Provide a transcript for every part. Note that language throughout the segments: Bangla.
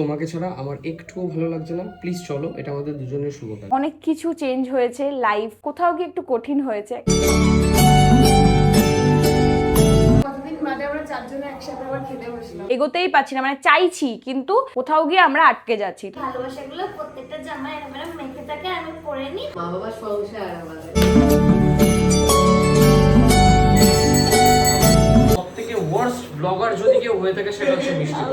তোমাকে ছাড়া আমার একটুও ভালো লাগছে না, প্লিজ চলো, এটা আমাদের দুজনের শুভ কাজ। অনেক কিছু চেঞ্জ হয়েছে, লাইফ কোথাও গিয়ে একটু কঠিন হয়েছে। কতদিন বাদে আমরা চারজনে একসাথে আবার খেতে বসলাম। এগোতেই পাচ্ছি না, মানে চাইছি কিন্তু কোথাও গিয়ে আমরা আটকে যাচ্ছি। ভালোবাসাগুলো প্রত্যেকটা জামায় এরকম এরকম মেখে থাকে, আমি পরে নি। মা বাবার সংসার আমাদের। সবথেকে ওয়ার্স্ট ব্লগার যদি কেউ হয়ে থাকে সেটা হচ্ছে মিষ্টি।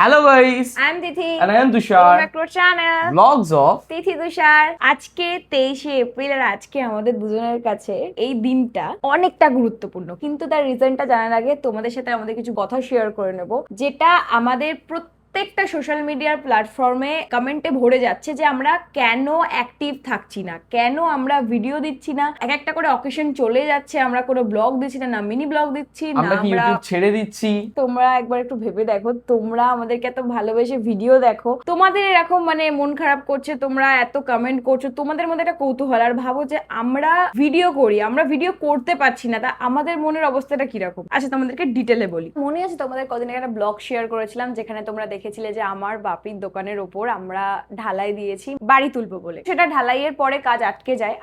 Hello guys, I am Tithi, and I am Tushar. Channel Vlogs of তিথি তুষার। আজকে 23শে এপ্রিল, আর আজকে আমাদের দুজনের কাছে এই দিনটা অনেকটা গুরুত্বপূর্ণ, কিন্তু তার রিজনটা জানার আগে তোমাদের সাথে আমাদের কিছু কথা শেয়ার করে নেব, যেটা আমাদের প্রত্যেকটা সোশ্যাল মিডিয়ার প্ল্যাটফর্মে কমেন্টে ভরে যাচ্ছে যে আমরা কেন অ্যাক্টিভ থাকছি না, কেন আমরা ভিডিও দিচ্ছি না, এক একটা করে অকেশন চলে যাচ্ছে, আমরা কোনো ব্লগ দিচ্ছি না, না মিনি ব্লগ দিচ্ছি না, আমরা কি ইউটিউব ছেড়ে দিচ্ছি। তোমরা একবার একটু ভেবে দেখো, তোমরা আমাদেরকে এত ভালোবেসে ভিডিও দেখো, তোমাদের এরকম মানে মন খারাপ করছে, তোমরা এত কমেন্ট করছো, তোমাদের মধ্যে একটা কৌতূহল, আর ভাবো যে আমরা ভিডিও করি, আমরা ভিডিও করতে পারছি না, তা আমাদের মনের অবস্থাটা কিরকম। আচ্ছা তোমাদেরকে ডিটেলে বলি। মনে আছে তোমাদের কদিন আগে একটা ব্লগ শেয়ার করেছিলাম, যেখানে তোমরা দেখেছিলে যে আমার বাপির দোকানের ওপর আমরা ঢালাই দিয়েছি বাড়ি তুলবো বলে। সেটা ঢালাইয়ের পরে কাজ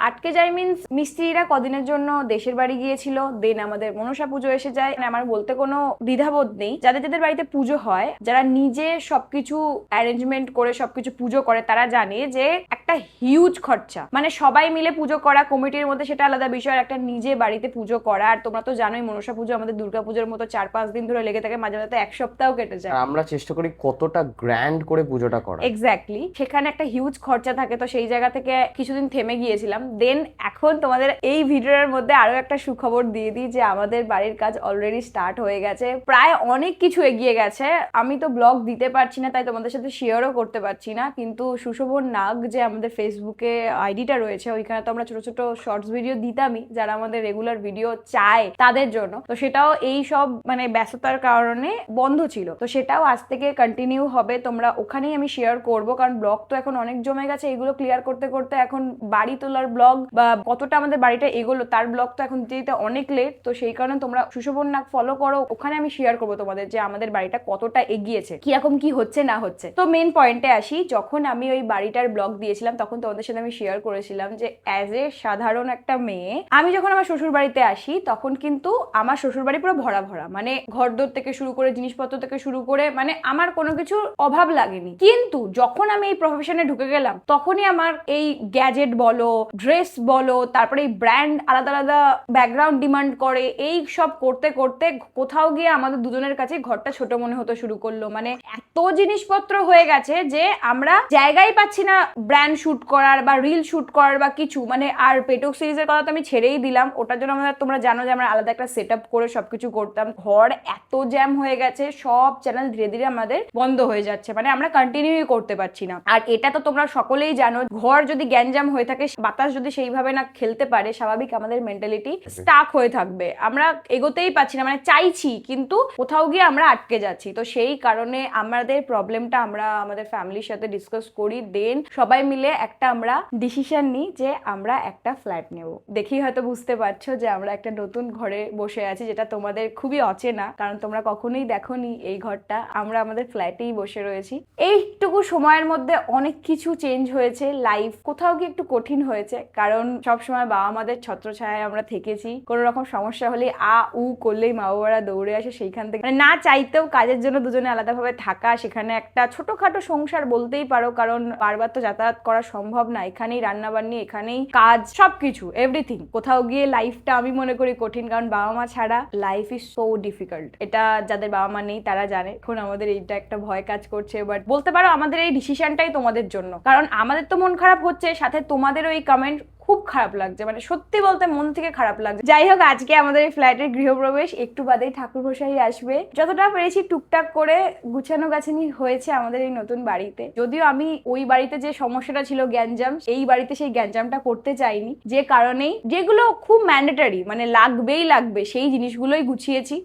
আটকে যায় মিনস মিস্ত্রিরা কদিনের জন্য দেশের বাড়ি গিয়েছিল, দেন আমাদের মনসা পুজো এসে যায়। মানে আমার বলতে কোনো দ্বিধাবোধ নেই, যাদের যাদের বাড়িতে পুজো হয়, যারা নিজে সবকিছু অ্যারেঞ্জমেন্ট করে সবকিছু পুজো করে, তারা জানে যে একটা হিউজ খরচা, মানে সবাই মিলে পুজো করা, কমিটির মধ্যে সেটা আলাদা বিষয়, আর একটা নিজে বাড়িতে পুজো করা। আর তোমরা তো জানোই মনসা পুজো আমাদের দুর্গা পুজোর মতো 4-5 দিন ধরে লেগে থাকে, মাঝে মাঝে 1 সপ্তাহ কেটে যায়। আর আমরা চেষ্টা করি কতটা গ্র্যান্ড করে পুজোটা করা। এক্স্যাক্টলি, সেখানে একটা হিউজ খরচা থাকে, তো সেই জায়গা থেকে কিছুদিন থেমে গিয়েছিলাম। দেন এখন তোমাদের এই ভিডিওর মধ্যে আরো একটা সুখবর দিয়ে দিই যে আমাদের বাড়ির কাজ অলরেডি স্টার্ট হয়ে গেছে, প্রায় অনেক কিছু এগিয়ে গেছে। আমি তো ব্লগ দিতে পারছি না, তাই তোমাদের সাথে শেয়ারও করতে পারছি না, কিন্তু সুশোভন নাগ যে আমাদের ফেসবুকে আইডিটা রয়েছে, ওইখানে তো আমরা ছোট ছোট শর্টস ভিডিও দিতামই, যারা আমাদের রেগুলার ভিডিও চায় তাদের জন্য। তো সেটাও এই সব মানে ব্যস্ততার কারণে বন্ধ ছিল, তো সেটাও আজ থেকে কন্টিনিউ হবে। তোমরা ওখানেই আমি শেয়ার করব, কারণ ব্লগ তো এখন অনেক জমে গেছে, এগুলো ক্লিয়ার করতে করতে এখন বাড়ি তোলার ব্লগ বা কতটা আমাদের বাড়িটা এগোলো তার ব্লগ তো এখন দিতে অনেক লেট। তো সেই কারণে তোমরা সুশোভন নাগ ফলো করো, ওখানে আমি শেয়ার করবো তোমাদের যে আমাদের বাড়িটা কতটা এগিয়েছে, কিরকম কি হচ্ছে না হচ্ছে। তো মেন পয়েন্টে আসি, যখন আমি ওই বাড়িটার ব্লগ দিয়েছিলাম তখন তোমাদের সাথে আমি শেয়ার করেছিলাম যে অ্যাজ এ সাধারণ একটা মেয়ে, আমি যখন আমার শ্বশুর বাড়িতে আসি তখন কিন্তু আমার শ্বশুর বাড়ি পুরো ভরা ভরা, মানে ঘরদোর থেকে শুরু করে জিনিসপত্র থেকে শুরু করে মানে আমার কোনো কিছু অভাব লাগেনি। কিন্তু যখন আমি এই প্রফেশনে ঢুকে গেলাম তখনই আমার এই গ্যাজেট বলো, ড্রেস বলো, তারপরে এই ব্র্যান্ড আলাদা আলাদা ব্যাকগ্রাউন্ড ডিমান্ড করে, এই সব করতে করতে কোথাও গিয়ে আমাদের দুজনের কাছে ঘরটা ছোট মনে হতে শুরু করলো। মানে এত জিনিসপত্র হয়ে গেছে যে আমরা জায়গাই পাচ্ছি না ব্র্যান্ড শুট করার বা রিল শুট করার বা কিছু, মানে আর পেটক সিরিজের কথা তো আমি ছেড়েই দিলাম, ওটার জন্য আমাদের তোমরা জানো যে আমরা আলাদা একটা সেট আপ করে সবকিছু করতাম। ঘর এত জ্যাম হয়ে গেছে, সব চ্যানেল ধীরে ধীরে আমাদের বন্ধ হয়ে যাচ্ছে, মানে আমরা কন্টিনিউ করতে পারছি না। আর এটা তো তোমরা সকলেই জানো, ঘর যদি গ্যাঞ্জাম হয়ে থাকে, বাতাস যদি সেইভাবে না খেলতে পারে, স্বাভাবিক আমাদের মেন্টালিটি স্টাক হয়ে থাকবে, আমরা এগোতেই পারছি না, মানে চাইছি কিন্তু কোথাও গিয়ে আমরা আটকে যাচ্ছি। তো সেই কারণে আমাদের প্রবলেমটা আমরা আমাদের ফ্যামিলির সাথে ডিসকাস করি, দেন সবাই মিলে একটা আমরা ডিসিশন নিই যে আমরা একটা ফ্ল্যাট নেব। দেখি হয়তো বুঝতে পারছো যে আমরা একটা নতুন ঘরে বসে আছি, যেটা তোমাদের খুবই অচেনা, কারণ তোমরা কখনোই দেখোনি এই ঘরটা। আমরা আমাদের ফ্ল্যাটেই বসে রয়েছি। এইটুকু সময়ের মধ্যে অনেক কিছু চেঞ্জ হয়েছে, লাইফ কোথাও গিয়ে একটু কঠিন হয়েছে, কারণ সবসময় বাবা মাদের ছত্রছায়ায় আমরা থেকেছি। কোনো রকম সমস্যা হলে আ উ করলেই মা বাবারা দৌড়ে আসে, সেইখান থেকে মানে না চাইতেও কাজের জন্য দুজনে আলাদাভাবে থাকা, সেখানে একটা ছোটখাটো সংসার বলতেই পারো, কারণ বারবার তো যাতায়াত করা সম্ভব না, এখানেই রান্নাবান্নি, এখানেই কাজ, সবকিছু এভরিথিং। কোথাও গিয়ে লাইফটা আমি মনে করি কঠিন, কারণ বাবা মা ছাড়া লাইফ ইজ সো ডিফিকাল্ট। এটা যাদের বাবা মা নেই তারা জানে। এখন আমাদের এইটা একটা ভয় কাজ করছে, বাট বলতে পারো আমাদের এই ডিসিশনটাই তোমাদের জন্য, কারণ আমাদের তো মন খারাপ হচ্ছে, সাথে তোমাদেরও এই কমেন্ট খুব খারাপ লাগছে, মানে সত্যি বলতে মন থেকে খারাপ লাগছে। যাই হোক, আজকে আমাদের এই ফ্ল্যাটের গৃহপ্রবেশ, একটু বাদেই ঠাকুরমশাই আসবে। যতটা পেরেছি টুকটাক করে গুছানো গাছানি হয়েছে আমাদের এই নতুন বাড়িতে। যদিও আমি ওই বাড়িতে যে সমস্যাটা ছিল গ্যাঞ্জাম, এই বাড়িতে সেই গ্যাঞ্জামটা করতে চাইনি, যে কারণেই যেগুলো খুব ম্যান্ডেটারি মানে লাগবেই লাগবে সেই জিনিসগুলোই গুছিয়েছি।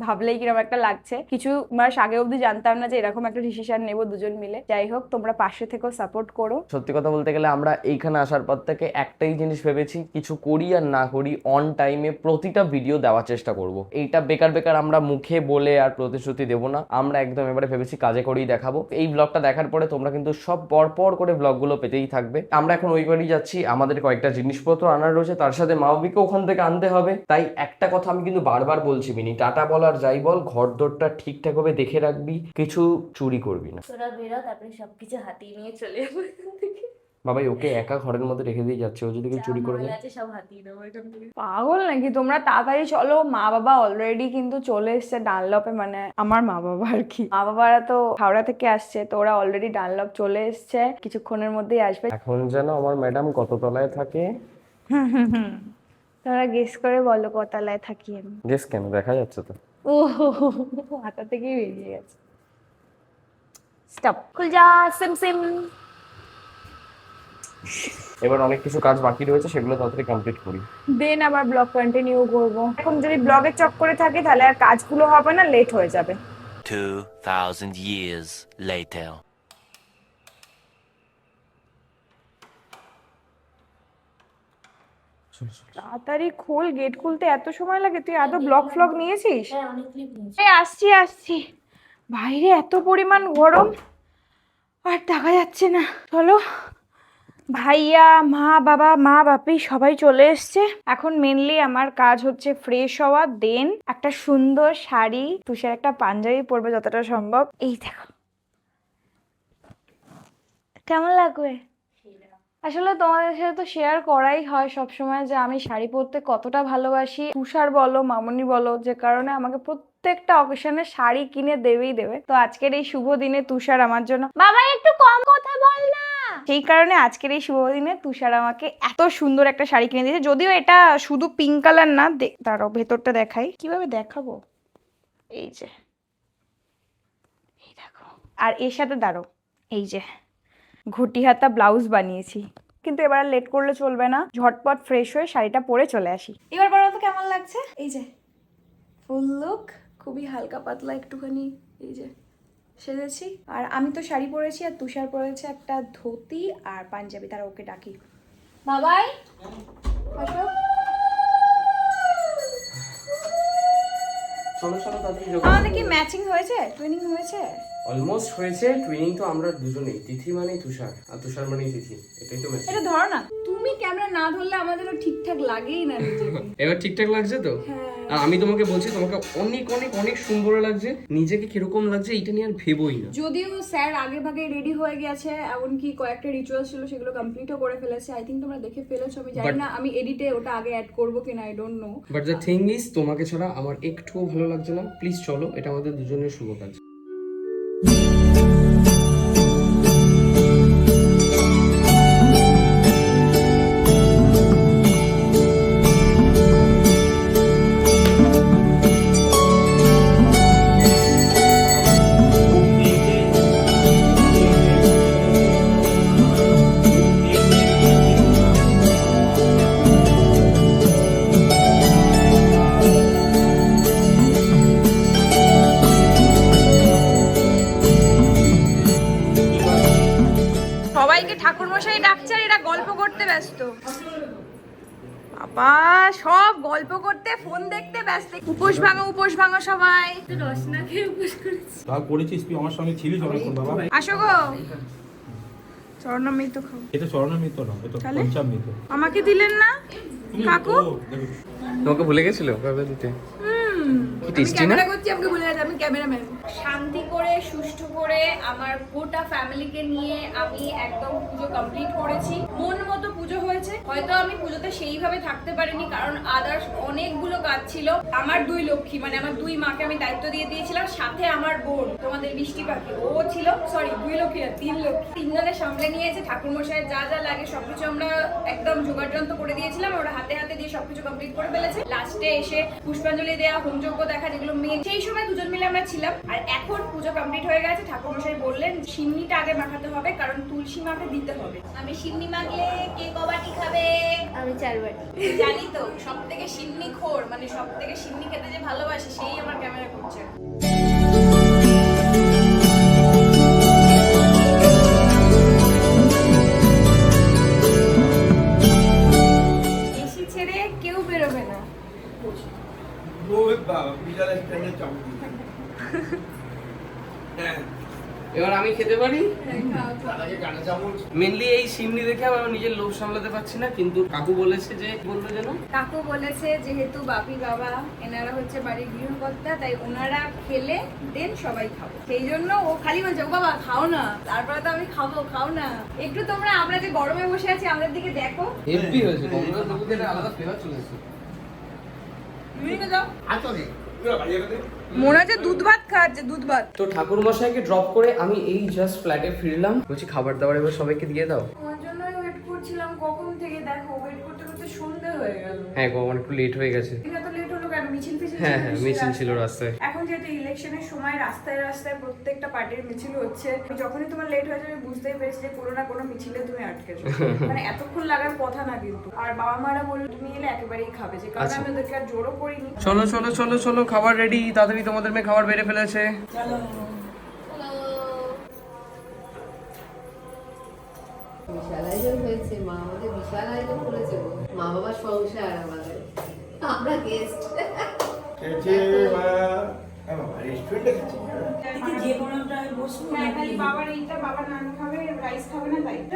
ভাবলেই কিরকম একটা লাগছে। কিছু মাস আগে অবধি জানতাম না যে এরকম একটা ডিসিশন নেবো দুজন মিলে। যাই হোক, তোমরা পাশে থেকেও সাপোর্ট করো। সত্যি কথা বলতে গেলে আমরা এইখানে আসার পর থেকে একটাই জিনিস ভেবেছি, কিছু করি আর না করি অন টাইমে প্রতিটা ভিডিও দেওয়ার চেষ্টা করব। এইটা বেকার বেকার আমরা মুখে বলে আর প্রতিশ্রুতি দেবো না, আমরা একদম এবারে ভেবেছি কাজে করেই দেখাবো। এই ব্লগটা দেখার পরে তোমরা কিন্তু সব পর করে ব্লগগুলো পেতেই থাকবে। আমরা এখন ওই বাড়ি যাচ্ছি, আমাদের কয়েকটা জিনিসপত্র আনার রয়েছে, তার সাথে মা বাবিকে ওখান থেকে আনতে হবে। তাই একটা কথা আমি কিন্তু বারবার বলছি মিনি, টাটা বল আর যাই বল, ঘর দরটা ঠিকঠাক ভাবে দেখে রাখবি, কিছু চুরি করবি না। তোরা বেরো, তারপরে সবকিছু হাতিয়ে নিয়ে চলে যাবো এখান থেকে। বাবাই ওকে একা ঘরের মধ্যে রেখে দিয়ে যাচ্ছে, ও যদি কেউ চুরি করে মাল নেয়। আছে সব হাতিয়ে দেবো এখান থেকে। পাগল নাকি তোমরা? তাড়াতাড়ি চলো। মা বাবা অলরেডি কিন্তু চলে এসছে ডানলপে, মানে আমার মা বাবা আর কি। মা বাবারা তো হাওড়া থেকে আসছে, তো ওরা অলরেডি ডানলপ চলে এসছে, কিছুক্ষণের মধ্যেই আসবে। এখন যেন আমার ম্যাডাম কত তলায় থাকে। তোমরা গেস করে বলো কতলায় থাকি আমি। গেস কেন, দেখা যাচ্ছে তো। ও হাতা থেকেই বেরিয়ে গেছে। স্টপ, খুল যা সিম সিম। এবার অনেক কিছু কাজ বাকি রয়েছে, সেগুলো তাড়াতাড়ি কমপ্লিট করি। দেন আবার ব্লগ কন্টিনিউ করব। এখন যদি ব্লগের চক্করে থাকি তাহলে আর কাজগুলো হবে না, লেট হয়ে যাবে। 2000 years later. তাড়াতাড়ি খোল, গেট খুলতে এত সময় লাগে? তুই এত ব্লগ ফ্লগ নিয়েছিস? হ্যাঁ, অনেক ক্লিপ নিয়েছি। এই আসছি। বাইরে এত পরিমাণ গরম আর দেখা যাচ্ছে না। চলো, ভাইয়া, মা বাবা, মা বাপি সবাই চলে এসছে। এখন মেনলি আমার কাজ হচ্ছে ফ্রেশ হওয়া, দেন একটা সুন্দর শাড়ি, তুষার একটা পাঞ্জাবি পরবে যতটা সম্ভব। এই দেখো কেমন লাগবে। আসলে তোমাদের সাথে তো শেয়ার করাই হয় সবসময় যে আমি শাড়ি পরতে কতটা ভালোবাসি। তুষার বলো, মামনি বলো, যে কারণে আমাকে প্রত্যেকটা অকেশনে শাড়ি কিনে দেবেই দেবে। তো আজকের এই শুভ দিনে তুষার আমার জন্য, বাবা একটু কম কথা বল না, সেই কারণে আজকের এই শুভ দিনে তুষার আমাকে এত সুন্দর একটা শাড়ি কিনে দিয়েছে। যদিও এটা শুধু পিঙ্ক কালার না, দাঁড়াও ভেতরটা দেখাই। কিভাবে দেখাবো, এই যে, এই দেখো। আর এর সাথে দাঁড়াও, এই যে ঘটি হাতা ব্লাউজ বানিয়েছি। কিন্তু এবার আর লেট করলে চলবে না, ঝটপট ফ্রেশ হয়ে শাড়িটা পরে চলে আসি। এবার বলো তো কেমন লাগছে? এই যে ফুল লুক, খুবই হালকা পাতলা একটুখানি এই যে সেজেছি। আর আমি তো শাড়ি পরেছি, আর তুষার পরেছে একটা ধুতি আর পাঞ্জাবি। তারা ওকে ডাকি। বাবাই আসো। চলো চলো তাড়াতাড়ি যোগ। আমাদের কি ম্যাচিং হয়েছে? টুইনিং হয়েছে? অলমোস্ট হয়েছে। টুইনিং তো আমরা দুজনেই, তিথি মানেই তুষার আর তুষার মানেই তিথি, এটাই তো ম্যাচিং। এটা ধরো না, তুমি ক্যামেরা না ধরলে আমাদেরও ঠিকঠাক লাগেই না নিজেকে। এবার ঠিকঠাক লাগছে তো? আর আমি তোমাকে বলছি, তোমাকে অনেক অনেক অনেক সুন্দর লাগছে। নিজেকে কিরকম লাগছে এইটা নিয়ে আর ভেবোই না। যদিও স্যার আগে ভাগে রেডি হয়ে গেছে, এমনকি কয়েকটা রিচুয়াল ছিল সেগুলো কমপ্লিটও করে ফেলেছে। আই থিঙ্ক তোমরা দেখে ফেলেছো, আমি জানি না আমি এডিটে ওটা আগে অ্যাড করবো কিনা, I don't know. But the thing is, তোমাকে ছাড়া আমার একটুও ভালো লাগছে না। প্লিজ চলো, এটা আমাদের দুজনের শুভ কাজ। সবাইকে ঠাকুরমশাই ডাকছে আর এরা গল্প করতে ব্যস্ত। বাবা, সব গল্প করতে, ফোন দেখতে ব্যস্ত। উপোস ভাঙো সবাই। রস না খেয়ে উপোস করেছি। তা করেছিস তুই, আমার সঙ্গে ছিলিস অনেকক্ষণ বাবা। আসো গো, চরণামৃত খাও। এটা চরণামৃত না, এটা পঞ্চামৃত। আমাকে দিলেন না কাকু? তোমাকে ভুলে গেছিল কবে দিতে? কি টেস্টি না? ক্যামেরা করছি, আমাকে বলে গেছে আমি ক্যামেরাম্যান। শান্তি করে সুষ্ঠু করে আমার গোটা ফ্যামিলিকে নিয়ে আমি একদম পুজো কমপ্লিট করেছি। মন মতো পুজো হয়েছে। হয়তো আমি পুজোতে সেইভাবে থাকতে পারিনি, কারণ আদার্স অনেকগুলো কাজ ছিল। আমার দুই লক্ষ্মী, মানে আমার দুই মাকে আমি দায়িত্ব দিয়ে দিয়েছিলাম, সাথে আমার বোন তোমাদের বৃষ্টি পাখি ও ছিল, সরি দুই লক্ষ্মী না, তিন লক্ষ্মী। তিনজনে সামলে নিয়েছে। ঠাকুরমশাইয়ের যা যা লাগে সবকিছু আমরা একদম জোগাড়যন্ত্র করে দিয়েছিলাম, ওরা হাতে হাতে দিয়ে সবকিছু কমপ্লিট করে ফেলেছে। লাস্টে এসে পুষ্পাঞ্জলি দেওয়া, হোমযজ্ঞ দেখা, যেগুলো মেন, সেই সময় দুজন মিলে আমরা ছিলাম। আর এখন পুজো কমপ্লিট হয়ে গেছে, ঠাকুরমশাই বললেন সিন্নিটা আগে মাখাতে হবে, কারণ তুলসী মাকে দিতে হবে। আমি সিন্নি মাখলে কে কবাটি খাবে? আমি 4 বাটি। জানি তো, সব থেকে সিন্নি খোর, মানে সব থেকে সিন্নি খেতে যে ভালোবাসে সেই আমার ক্যামেরা করছে। এসি ছেড়ে কেউ বেরোবে না। এবার আমি খেতে পারি। মেনলি এই সিমনি দেখে আমার নিজের লোভ সামলাতে পারছি না, কিন্তু কাকু বলেছে যে বলবে যেন কাকু বলেছে যেহেতু বাপি বাবা এনারা হচ্ছে বাড়ির গৃহকর্তা, তাই ওনারা খেলে দেন সবাই খাবো। সেই জন্য ও খালি বলছে ও বাবা খাও না, তারপরে তো আমি খাবো, খাও না একটু। তোমরা আমরা যে গরমে বসে আছি আমাদের দিকে দেখো, হেভি হয়েছে। কমলা লেবুতে একটা আলাদা ফ্লেভার চলে এসেছে। মিনিটে যাও। মনে হচ্ছে দুধ ভাত খাচ্ছে, দুধ ভাত। তো ঠাকুর মশাইকে ড্রপ করে আমি এই জাস্ট ফ্ল্যাটে ফিরলাম। বলছি খাবার দাবার এবার সবাইকে দিয়ে দাও। তোমার জন্যই ওয়েট করছিলাম কখন থেকে, দেখো ওয়েট করতে করতে সন্ধ্যে হয়ে গেল। হ্যাঁ গো, আমার একটু লেট হয়ে গেছে। এত লেট হলো কেন? মিছিল ফিছিল হ্যাঁ ছিল হ্যাঁ, নিশ্চয়ই মিছিল ছিল রাস্তায়। রাস্তায়। এখন যেহেতু ইলেকশনের সময় রাস্তায় রাস্তায় প্রত্যেকটা পার্টির মিছিল হচ্ছে, যখনই তোমার লেট হয়েছে আমি বুঝতেই পেরেছি যে কোনো না কোনো মিছিলে তুমি আটকেছো। মানে এতক্ষণ লাগার কথা না কিন্তু। আর বাবা মারা বললো তুমি এলে একেবারেই খাবে, যে কারণে আমি ওদেরকে আর জোরও করিনি। চলো চলো চলো চলো, খাবার রেডি। তাড়াতাড়ি, তোমাদের মেয়ে খাবার বেড়ে ফেলেছে। বিশাল আয়োজন হয়েছে, মা আমাদের বিশাল আয়োজন করেছে। মা বাবার সংসার আমাদের, আমরা গেস্ট। হ্যাঁ, খালি বাবার এইটা, বাবার নান খাবে, রাইস খাবে না, তাই তো?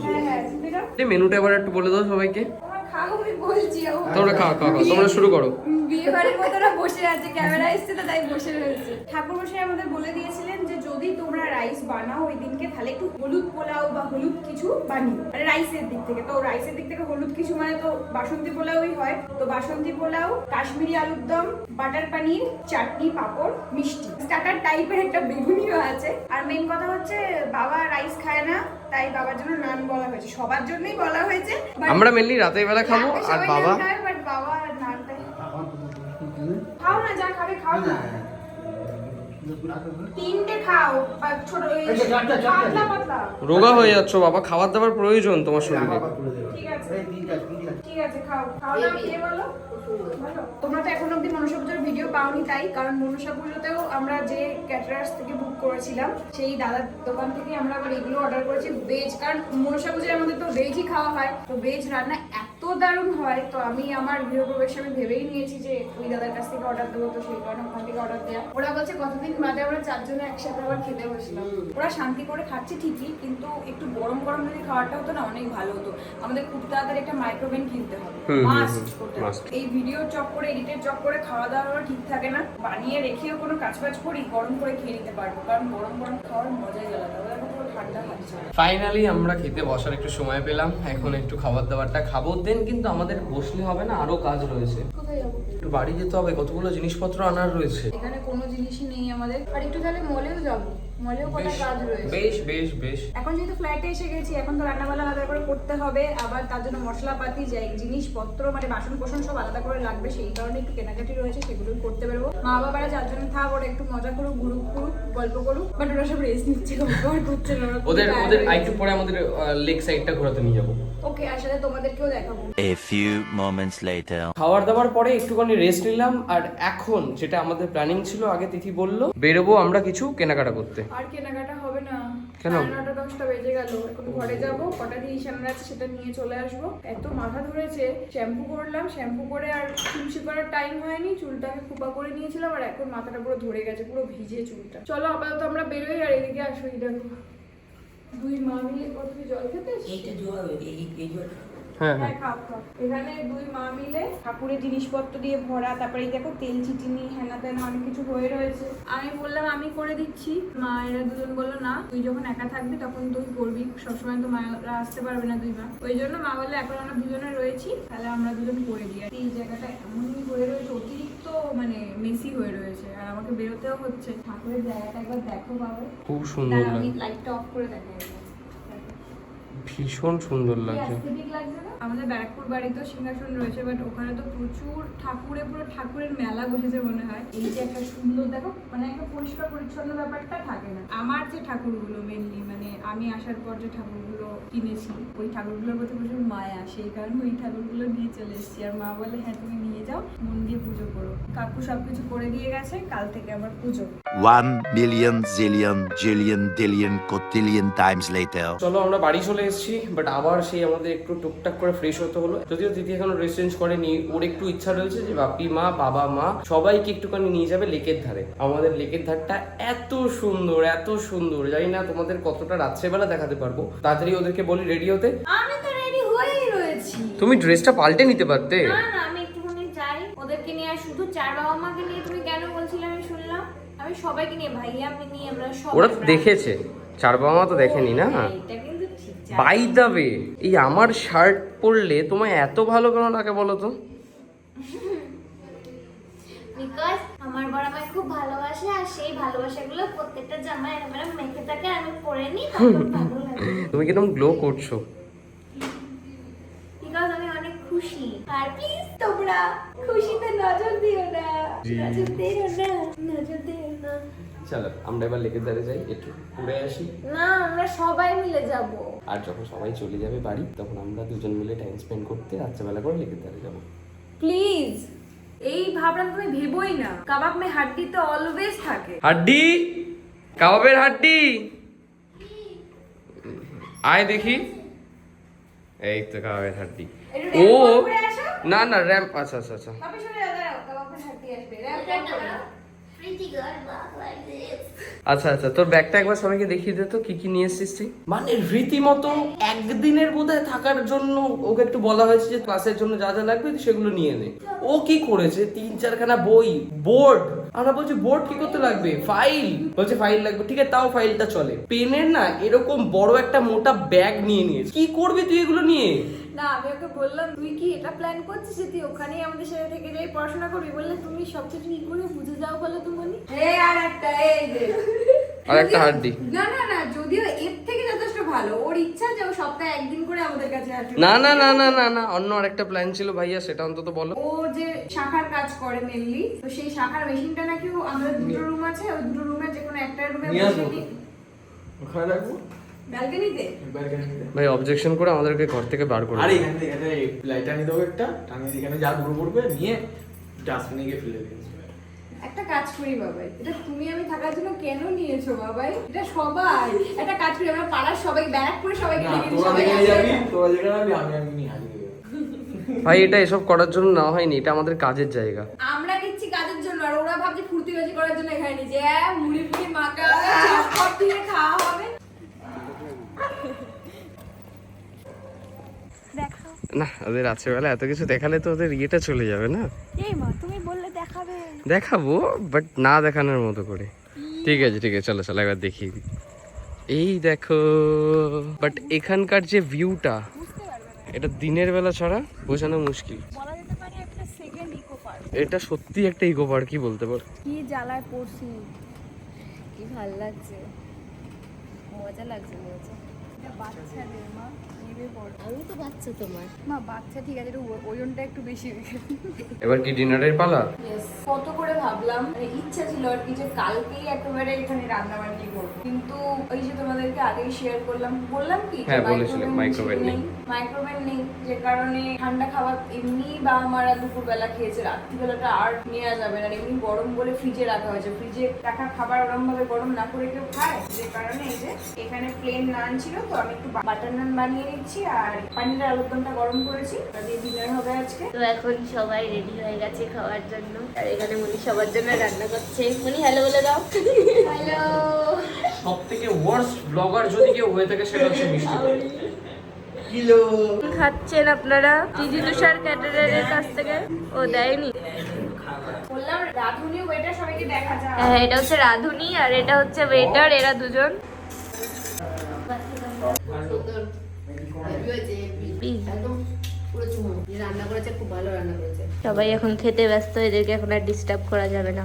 হ্যাঁ হ্যাঁ, বেরো। এই মেনুটা এবার একটু বলে দাও সবাইকে। তোমার খাও, আমি বলছি। তোমরা খাও খাও খাও, তোমরা শুরু করো। বিয়ে বাড়ির মতো না বসে আছে, ক্যামেরা এসছে তো তাই বসে রয়েছে। ঠাকুর মশাই আমাদের বলে দিয়েছিলেন যে যদি তোমরা রাইস বানাও ওই দিনকে, তাহলে একটু হলুদ পোলাও বা হলুদ কিছু বানিও, মানে রাইসের দিক থেকে। তো রাইসের দিক থেকে হলুদ কিছু মানে তো বাসন্তী পোলাওই হয়। তো বাসন্তী পোলাও, কাশ্মীরি আলুর দম, বাটার পানির, চাটনি, পাঁপড়, মিষ্টি, স্টার্টার টাইপের একটা বেগুনিও আছে। আর মেইন কথা হচ্ছে বাবা রাইস খায় না, তাই বাবার জন্য নান বলা হয়েছে। সবার জন্যই বলা হয়েছে, আমরা মেনলি রাতের বেলা খাবো। আর বাবা বাবা নানটাই খাও না, যা খাবে খাও না। তিনটে খাও, ছোট পাতলা পাতলা। রোগা হয়ে যাচ্ছ বাবা, খাবার দাবার প্রয়োজন তোমার শরীরে। ঠিক আছে ঠিক আছে, খাও খাও না। খেয়ে বলো ভালো। তোমরা তো এখন অব্দি মনসা পুজোর ভিডিও পাওনি, তাই কারণ মনসা পুজোতেও আমরা যে ক্যাটারার্স থেকে বুক করেছিলাম সেই দাদার দোকান থেকে আমরা আবার এগুলো অর্ডার করেছি ভেজ, কারণ মনসা পুজোয় আমাদের তো ভেজই খাওয়া হয়। তো ভেজ রান্না এত দারুণ হয়, তো আমি আমার গৃহপ্রবেশে আমি ভেবেই নিয়েছি যে ওই দাদার কাছ থেকে অর্ডার দেবো। তো সেই কারণে ওখান থেকে অর্ডার দেওয়া। ওরা বলছে কতদিন বাদে আমরা চারজনে একসাথে আবার খেতে বসলাম। ওরা শান্তি করে খাচ্ছে ঠিকই, কিন্তু একটু গরম গরম যদি খাওয়াটা হতো না অনেক ভালো হতো। আমাদের খুব তাড়াতাড়ি একটা মাইক্রোওভেন কিনতে হবে, মাস্ট করতে হবে। এই ভিডিওর চক্করে, এডিটের চক্করে খাওয়া দাওয়া ঠিক থাকে না। বানিয়ে রেখেও কোনো কাজ বাজ করি, গরম করে খেয়ে নিতে পারবো, কারণ গরম গরম খাওয়ার মজাই আলাদা। ওরা পুরো ঠান্ডা খাচ্ছে। ফাইনালি আমরা খেতে বসার একটু সময় পেলাম। এখন একটু খাবার দাবারটা খাবো, দেন কিন্তু আমাদের বসলে হবে না, আরো কাজ রয়েছে। কোথায় যাবো? একটু বাড়ি যেতে হবে, কতগুলো জিনিসপত্র আনার রয়েছে। এখানে কোনো জিনিসই নেই আমাদের। আর একটু তাহলে মলেও যাবো, মলেও কটা কাজ রয়েছে। বেশ বেশ বেশ। এখন যেহেতু ফ্ল্যাটে এসে গেছি, এখন তো রান্নাবান্না আলাদা করে করতে হবে, আবার তার জন্য মশলাপাতি, জিনিসপত্র মানে বাসন কোসন সব আলাদা করে লাগবে। সেই কারণে একটু কেনাকাটি রয়েছে, সেগুলো করতে পারবো। মা বাবারা চারজনে থাক, ওরা একটু মজা করুক, ঘুরুক ফুরুক, গল্প করুক, বাট ওরা সব রেস্ট নিচ্ছে, আর করছে না। ওদের একটু পরে আমাদের লেগ সাইডটা ঘোরাতে নিয়ে যাবো। ওকে, আসলে তোমাদেরকেও দেখাবো। A few moments later. খাবার দাবার পরে একটুখানি রেস্ট নিলাম। আর এখন যেটা আমাদের প্ল্যানিং ছিল, আগে তিথি বললো বেরোবো আমরা কিছু কেনাকাটা করতে। আর কেনাকাটা হবে না, কেন? 9:30 বেজে গেল। এখন ঘরে যাবো, কটা জিনিস আনার আছে সেটা নিয়ে চলে আসবো। এত মাথা ধরেছে, শ্যাম্পু করলাম, শ্যাম্পু করে আর চুলসি করার টাইম হয়নি, চুলটা আমি খোপা করে নিয়েছিলাম, আর এখন মাথাটা পুরো ধরে গেছে, পুরো ভিজে চুলটা। চলো আপাতত আমরা বেরোই। আর এদিকে আসো, দেখো দুই মা মিলে কত জল খেতে হ্যাঁ হ্যাঁ, খাও খাও। এখানে দুই মা মিলে ঠাকুরের জিনিসপত্র দিয়ে ভরা, তারপরে এই দেখো তেল চিটিনি হেনা তেনা অনেক কিছু হয়ে রয়েছে। আমি বললাম আমি করে দিচ্ছি, মা এরা দুজন বললো না, তুই যখন একা থাকবি তখন তুই করবি, সবসময় তো মায়েরা আসতে পারবে না দুই মা। ওই জন্য মা বললো এখন আমরা দুজনে রয়েছি, তাহলে আমরা দুজন করে দিই। আর এই জায়গাটা এমনই হয়ে রয়েছে, অতিরিক্ত মানে মেসি হয়ে রয়েছে, আর আমাকে বেরোতেও হচ্ছে। ঠাকুরের জায়গাটা একবার দেখো বাবা, খুব সুন্দর আমি লাগে। লাইটটা অফ করে দেখাই। ভীষণ সুন্দর লাগছে। অ্যাস্থেটিক লাগছে না? আমাদের ব্যারাকপুর বাড়িতেও সিংহাসন রয়েছে, বাট ওখানে তো প্রচুর ঠাকুরের, পুরো ঠাকুরের মেলা বসেছে মনে হয়। এই যে একটা সুন্দর দেখো, মানে একটা পরিষ্কার পরিচ্ছন্ন ব্যাপারটা থাকে না। আমার যে ঠাকুরগুলো মেনলি, মানে আমি আসার পর যে ঠাকুরগুলো কিনেছি, ওই ঠাকুরগুলোর প্রতি প্রচুর মায়া, সেই কারণে ওই ঠাকুরগুলো নিয়ে চলে এসেছি। আর মা বলে হ্যাঁ তুমি নিয়ে যাও, মন দিয়ে পুজো করো। কাকু সবকিছু করে দিয়ে গেছে, কাল থেকে আবার পুজো। 1,000,000,000,000,000,000,000,000 cotillion times later. চলো আমরা বাড়ি চলে এসেছি, বাট আবার সেই আমাদের একটু টুকটাক করে ফ্রেশ হতে হলো। যদিও দিদি এখনো ড্রেস চেঞ্জ করেনি, ওর একটু ইচ্ছা রয়েছে যে বাপি মা, বাবা মা সবাইকে একটুখানি নিয়ে যাবে লেকের ধারে। আমাদের লেকের ধারটা এত সুন্দর, এত সুন্দর, জানি না তোমাদের কতটা রাত্রেবেলা দেখাতে পারবো। তাড়াতাড়ি ওদেরকে বলি রেডি হতে। আমি তো রেডি হয়েই রয়েছি। তুমি ড্রেসটা পাল্টে নিতে পারতে। না না, আমি একটুখানি যাই ওদেরকে নিয়ে। আর শুধু চার বাবা মাকে নিয়ে তুমি কেন বলছিলে আমি শুনলাম? আমি সবাইকে নিয়ে, ভাইয়া আমি নিয়ে, আমরা সবাই। ওরা তো দেখেছে, চার বাবা মা তো দেখেনি না। এটা কিন্তু ঠিক। বাই দ্য ওয়ে, এই আমার শার্ট পরলে তোমায় এত ভালো কেন লাগে বলো তো? বিকজ আমার বড় আমায় খুব ভালোবাসে, আর সেই ভালোবাসাগুলো প্রত্যেকটা জামায় এরকম মেখে থাকে, আমি পরে নিই, তখন ভালো লাগে। তুমি কিরকম গ্লো করছো। বিকজ আমি অনেক খুশি। আর প্লিজ তোমরা খুশিতে নজর দিও না, নজর দিও না, নজর দিও না। চলো আমরা এবার লেকের ধারে যাই, একটু ঘুরে আসি। না, আমরা সবাই মিলে যাব। আর যখন সবাই চলে যাবে বাড়ি, তখন আমরা দুজন মিলে টাইম স্পেন্ড করতে রাত্রেবেলা করে লেকের ধারে যাবো। প্লিজ, এই ভাবনা তুমি ভেবোই না। কাবাব মে হাড্ডি তো অলওয়েজ থাকে। হাড্ডি, কাবাবের হাড্ডি, আয় দেখি। এই তো কাবাবের হাড্ডি। ও না না, র্যাম্প। আচ্ছা আচ্ছা আচ্ছা, বাপি শুনে যাও, দাঁড়াও, কাবাব মে হাড্ডি আসবে। র্যাম্প করে। Pretty girl walk like this. আচ্ছা আচ্ছা, তোর ব্যাগটা একবার সবাইকে দেখিয়ে দে তো, কি কি নিয়ে এসেছিস তুই। মানে রীতিমতো একদিনের বোধহয় থাকার জন্য ওকে একটু বলা হয়েছে যে ক্লাসের জন্য যা যা লাগবে সেগুলো নিয়ে নে। ও কি করেছে, 3-4খানা বই, বোর্ড। আমরা বলছি বোর্ড কি করতে লাগবে, ফাইল। বলছে ফাইল লাগবে, ঠিক আছে তাও ফাইলটা চলে। পেনের না এরকম বড় একটা মোটা ব্যাগ নিয়ে নিয়েছে। কি করবি তুই এগুলো নিয়ে? না, আমি ওকে বললাম তুই কি এটা প্ল্যান করছিস যে তুই ওখানেই আমাদের সাথে থেকে যাই পড়াশোনা করবি? বললে তুমি সবকিছু কি করে বুঝে যাও বলো তো মনি। আর একটা এই যে আর একটা হাড্ডি। না না না, যদিও এর থেকে যথেষ্ট ভালো। ওর ইচ্ছা যে ও সপ্তাহে একদিন করে আমাদের কাছে আসবে। না না না না না না, অন্য আরেকটা প্ল্যান ছিল ভাইয়া, সেটা অন্তত বলো। ও যে শাখার কাজ করে মেনলি, তো সেই শাখার মেশিনটা নাকি আমাদের দুটো রুম আছে, ওই দুটো রুমের যে কোনো একটা রুমে বসে নি ওখানে রাখবো ব্যালকনিতে। ভাই অবজেকশন করে আমাদেরকে ঘর থেকে বার করে আরে দিল। এখানে এখানে লাইটার নিয়ে দেবো একটা, টানিয়ে এখানে যা ধুলো পড়বে নিয়ে ডাস্টবিনে গিয়ে ফেলে দিয়েছি। একটা কাজ করি বাবাই, এটা তুমি আমি থাকার জন্য কেন নিয়েছো বাবাই? এটা সবাই একটা কাজ করি, আমরা পাড়ার সবাই, ব্যারাকপুরে সবাইকে না, ডেকে নিই, তোরা সবাই যেখানে আসবে। যাবি, তোরা যেখানে যাবি, আমি নিয়ে হাজির হয়ে যাবো। ভাই এটা এসব করার জন্য না হয়নি, এটা আমাদের কাজের জায়গা। আমরা নিচ্ছি কাজের জন্য, আর ওরা ভাবছে ফুর্তিবাজি করার জন্য এখানে নিয়ে যে মুড়ি ফুড়ি মাখা সব দিয়ে খাওয়া হবে। না ওদের রাত্রেবেলা এত কিছু দেখালে তো ওদের ইয়েটা চলে যাবে না। এই মা তুমি বললে দেখাবে। দেখাবো, বাট না দেখানোর মতো করে। ঠিক আছে ঠিক আছে, চলো চলো একবার দেখিয়ে দিই। এই দেখো, বাট এখানকার যে ভিউটা, এটা দিনের বেলা ছাড়া বোঝানো মুশকিল। বলা যেতে পারে একটা সেকেন্ড ইকো পার্ক। এটা সত্যি একটা ইকো পার্ক, কি বলতে পারো। কি জ্বালায় পড়ছি, কি ভাল লাগছে, মজা লাগছে মজা। এটা বাচ্চাদের মা, নেবে বড়। আমি তো বাচ্চা তোমার। মা বাচ্চা ঠিক আছে, একটু ওজনটা একটু বেশি রেখে। এবার কি ডিনারের পালা? কত করে ভাবলাম, মানে ইচ্ছা ছিল আর কি যে কালকেই একেবারে এখানে রান্না বান্না করবো, কিন্তু ওই যে তোমাদেরকে আগেই শেয়ার করলাম, বললাম কি হ্যাঁ, বলেছিলে, মাইক্রোওয়েভ নেই। মাইক্রোওয়েভ নেই, যে কারণে ঠান্ডা খাবার এমনি বা আমারা দুপুরবেলা খেয়েছে, রাত্রিবেলাটা আর নেওয়া যাবে না। এমনি গরম বলে ফ্রিজে রাখা হয়েছে, ফ্রিজে রাখা খাবার ওরম ভাবে গরম না করে কেউ খায়, যে কারণে এই যে এখানে প্লেন নান ছিল, তো আমি একটু বাটার নান বানিয়ে নিচ্ছি, আর পানির আলুর দমটা গরম করেছি, ওটা দিয়ে ডিনার হবে আজকে। তো এখন সবাই রেডি হয়ে গেছে খাওয়ার জন্য, আর এখানে মুনি সবার জন্য রান্না করছে। মুনি হ্যালো বলে দাও। হ্যালো। সব থেকে ওয়ার্স্ট ব্লগার যদি কেউ হয়ে থাকে সেটা হচ্ছে মিষ্টি। খাচ্ছেন আপনারা টিজি তুষার ক্যাটারারের কাছ থেকে? ও দেয়নি। বললাম রাধুনি ওয়েটার সবাইকে দেখা যায়। হ্যাঁ, এটা হচ্ছে রাধুনি আর এটা হচ্ছে ওয়েটার, এরা দুজন। সুন্দর হেভি হয়েছে, হেভি। একদম পুরো চুমো। যে রান্না করেছে খুব ভালো রান্না করেছে। সবাই এখন খেতে ব্যস্ত, এদেরকে এখন আর ডিস্টার্ব করা যাবে না।